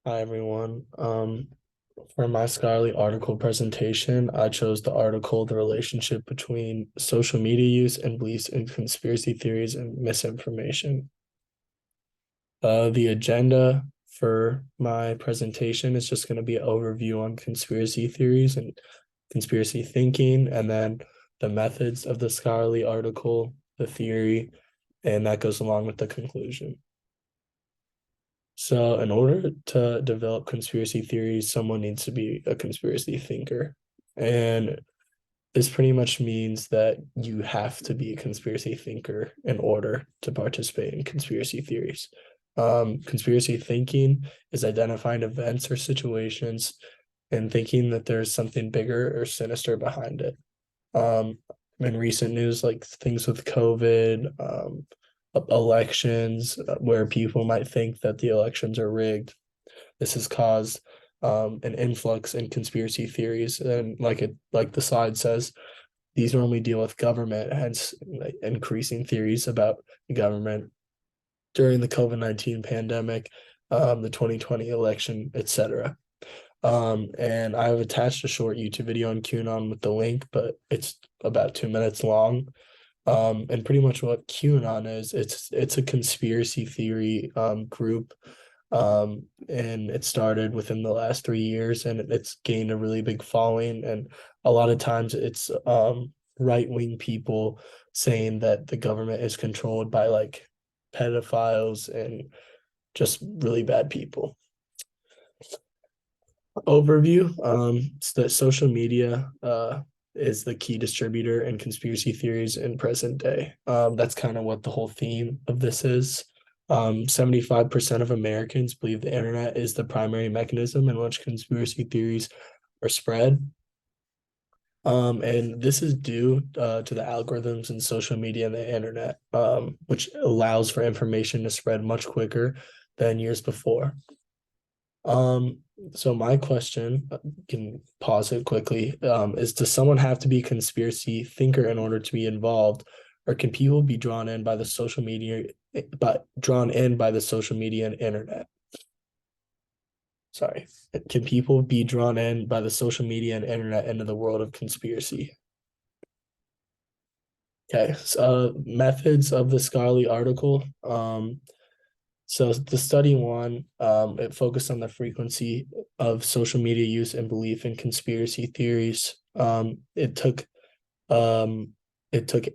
Hi everyone. For my scholarly article presentation, I chose the article The Relationship Between Social Media Use and Beliefs in Conspiracy Theories and Misinformation. The agenda for my presentation is just going to be an overview on conspiracy theories and conspiracy thinking, and then the methods of the scholarly article, the theory, and that goes along with the conclusion. So, in order to develop conspiracy theories, someone needs to be a conspiracy thinker. And this pretty much means that you have to be a conspiracy thinker in order to participate in conspiracy theories. Conspiracy thinking is identifying events or situations and thinking that there's something bigger or sinister behind it. Um, in recent news, like things with COVID, elections, where people might think that the elections are rigged. This has caused an influx in conspiracy theories, and like the slide says, these normally deal with government, hence like, increasing theories about the government during the COVID-19 pandemic, the 2020 election, etc. And I've attached a short YouTube video on QAnon with the link, but it's about 2 minutes long. And pretty much what QAnon is, it's a conspiracy theory group. And it started within the last 3 years, and it's gained a really big following. And a lot of times it's right-wing people saying that the government is controlled by like pedophiles and just really bad people. Overview. It's that social media is the key distributor in conspiracy theories in present day. That's kind of what the whole theme of this is. 75% of Americans believe the internet is the primary mechanism in which conspiracy theories are spread. And this is due to the algorithms in social media and the internet, which allows for information to spread much quicker than years before. Um, so my question, can pause it quickly, is does someone have to be a conspiracy thinker in order to be involved, or can people be drawn in by the social media, but drawn in by the social media and internet? Sorry. Can people be drawn in by the social media and internet into the world of conspiracy? Okay, so methods of the scholarly article. So the study one, it focused on the frequency of social media use and belief in conspiracy theories. Um, it took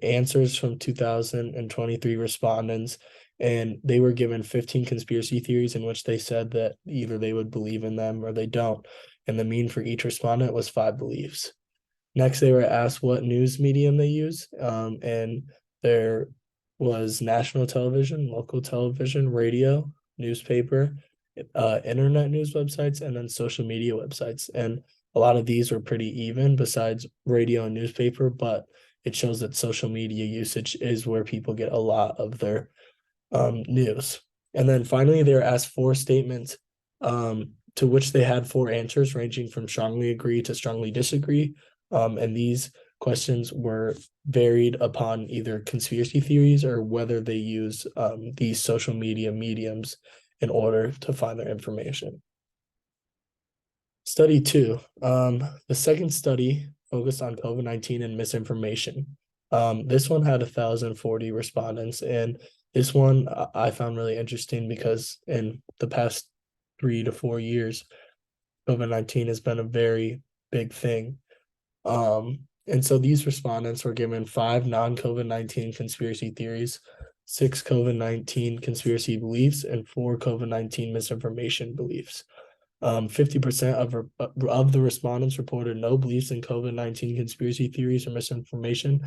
answers from 2023 respondents, and they were given 15 conspiracy theories in which they said that either they would believe in them or they don't. And the mean for each respondent was 5 beliefs. Next, they were asked what news medium they use, and there was national television, local television, radio, newspaper, internet news websites, and then social media websites. And a lot of these were pretty even, besides radio and newspaper, but it shows that social media usage is where people get a lot of their news. And then finally, they were asked 4 statements, to which they had 4 answers, ranging from strongly agree to strongly disagree. And these questions were varied upon either conspiracy theories or whether they use these social media mediums in order to find their information. Study two. The second study focused on COVID-19 and misinformation. This one had 1,040 respondents, and this one I found really interesting because in the past 3 to 4 years, COVID-19 has been a very big thing. And so these respondents were given 5 non-COVID-19 conspiracy theories, 6 COVID-19 conspiracy beliefs, and 4 COVID-19 misinformation beliefs. 50% of the respondents reported no beliefs in COVID-19 conspiracy theories or misinformation.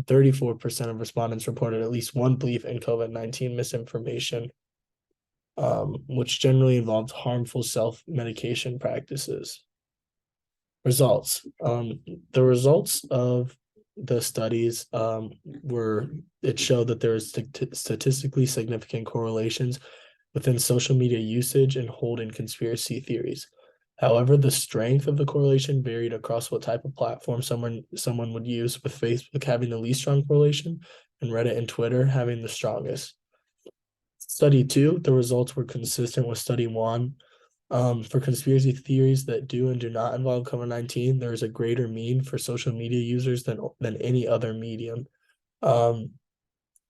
34% of respondents reported at least one belief in COVID-19 misinformation, which generally involved harmful self-medication practices. Results. The results of the studies were, it showed that there was statistically significant correlations within social media usage and hold in conspiracy theories. However, the strength of the correlation varied across what type of platform someone would use, with Facebook having the least strong correlation and Reddit and Twitter having the strongest. Study two, the results were consistent with study one. For conspiracy theories that do and do not involve COVID-19, there is a greater mean for social media users than any other medium. Um,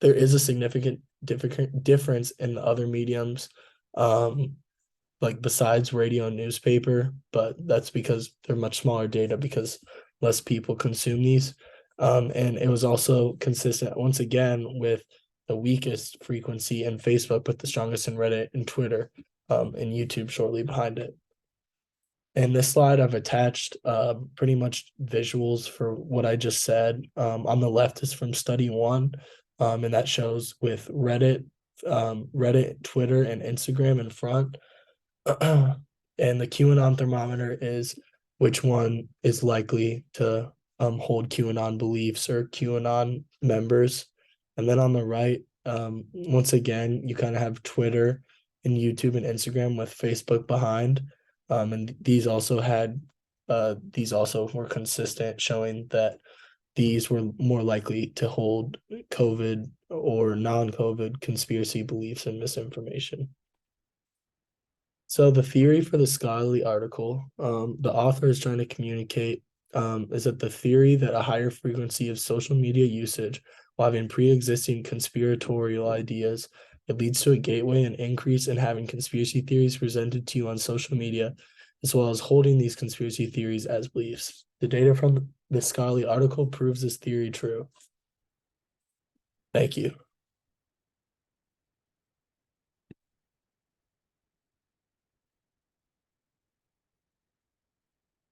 there is a significant difference in the other mediums, like besides radio and newspaper, but that's because they're much smaller data because less people consume these. And it was also consistent once again with the weakest frequency in Facebook, but the strongest in Reddit and Twitter, and YouTube shortly behind it. In this slide, I've attached pretty much visuals for what I just said. On the left is from study one, and that shows with Reddit, Twitter, and Instagram in front. And the QAnon thermometer is which one is likely to hold QAnon beliefs or QAnon members. And then on the right, once again, you kind of have Twitter and YouTube and Instagram with Facebook behind. And these also were consistent, showing that these were more likely to hold COVID or non-COVID conspiracy beliefs and misinformation. So the theory for the scholarly article, the author is trying to communicate is that the theory that a higher frequency of social media usage while having pre-existing conspiratorial ideas, it leads to a gateway and increase in having conspiracy theories presented to you on social media, as well as holding these conspiracy theories as beliefs. The data from the scholarly article proves this theory true. Thank you.